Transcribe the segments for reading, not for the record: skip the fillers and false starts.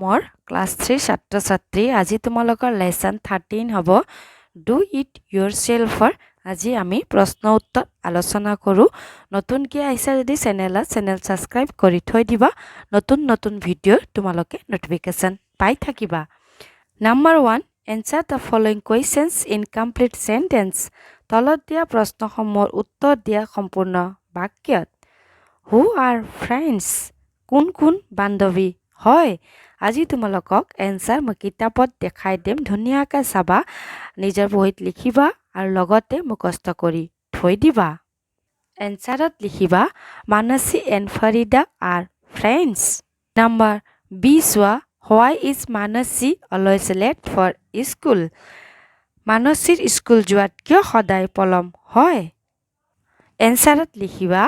মোৰ ক্লাছ 3 ছাত্ৰ ছাত্ৰী আজি তোমালোকৰ লেসন 13 হ'ব ডু ইট ইয়োৰসেল্ফৰ আজি আমি প্ৰশ্ন উত্তৰ আলোচনা কৰো নতুনকৈ আহিছা যদি চেনেল সাবস্ক্ৰাইব কৰি থৈ দিবা নতুন ভিডিঅ তোমালোকে নোটিফিকেশন পাই থাকিবা number 1 answer the following questions in complete sentence তলত দিয়া প্ৰশ্নসমূহৰ উত্তৰ দিয়া সম্পূৰ্ণ বাক্যত who are friends কোন কোন বান্ধৱী হয় আজি তোমালোকক এনসাৰ মই কিতাপত দেখাই দিম ধুনিয়াকৈ চাবা নিজৰ বহিত লিখিবা আৰু লগতে মুখস্থ কৰি থৈ দিবা এনসাৰত লিখিবা Manasi and Farida are friends number B চোৱা why is Manasi always late for school মানসীৰ স্কুল যোৱাত কিয় সদায় পলম হয় এনসাৰত লিখিবা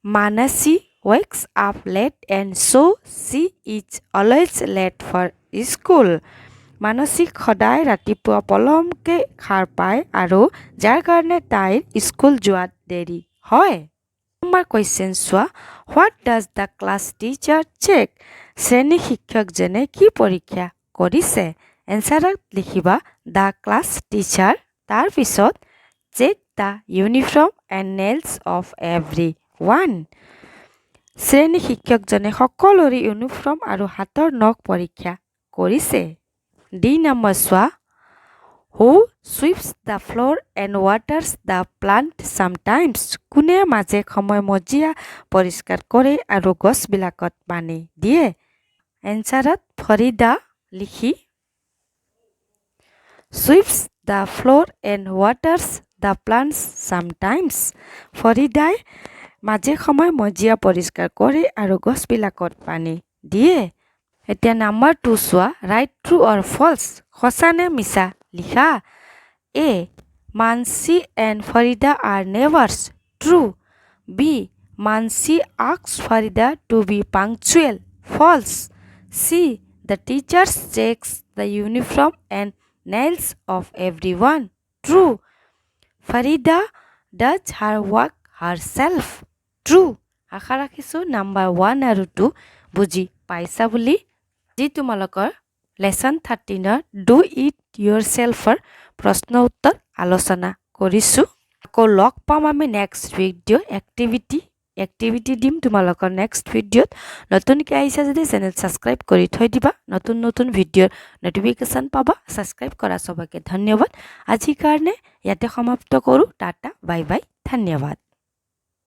Manasi wakes up late and so she is always late for school. Manasi সদায় ৰাতিপুৱা পলমকে খাৰ পায় আৰু যাৰ কাৰণে তাইৰ স্কুল যোৱাত দেৰি হয়। নম্বৰ কোৱেশ্চন চোৱা what does the class teacher check? শ্ৰেণী শিক্ষকজনে কি পৰীক্ষা কৰিছে? এনসাৰত লিখিবা the class teacher তাৰ পিছত check the uniform and nails of everyone. শ্ৰেণী শিক্ষকজনে সকলোৰে ইউনিফৰ্ম আৰু হাতৰ নখ পৰীক্ষা কৰিছে ডি নম্বৰ চোৱা হু sweeps the floor and waters the plant sometimes কোনে মাজে সময়ে মজিয়া পৰিষ্কাৰ কৰে আৰু গছবিলাকত পানী দিয়ে এনসাৰত ফৰিদা লিখি sweeps the floor and waters the plants sometimes ফৰিদাই মাজে সময় মজিয়া পৰিষ্কাৰ কৰে আৰু গছবিলাকত পানী দিয়ে এতিয়া নাম্বাৰ 2 চোৱা ৰাইট ট্ৰু অৰ ফলছ সঁচা নে মিছা লিখা A Manasi and Farida are neighbours true B Manasi asks Farida to be punctual false C the teachers checks the uniform and nails of everyone true Farida does her work herself true আশা ৰাখিছো নাম্বাৰ 1 আৰু 2 বুজি পাইছা বুলি যি তোমালোকৰ লেসন 13 ৰ ডু ইট ইয়োৰসেল্ফৰ প্ৰশ্ন উত্তৰ আলোচনা কৰিছো আকৌ লগ পাম আমি নেক্সট ভিডিঅ এক্টিভিটি দিম তোমালোকৰ নেক্সট ভিডিঅত নতুনকৈ আহিছা যদি চেনেল সাবস্ক্ৰাইব কৰি থৈ দিবা নতুন ভিডিঅ'ৰ নোটিফিকেশন পাবা সাবস্ক্ৰাইব কৰা সবকে ধন্যবাদ আজিৰ কাৰণে ইয়াতে সমাপ্ত কৰো টাটা বাই বাই ধন্যবাদ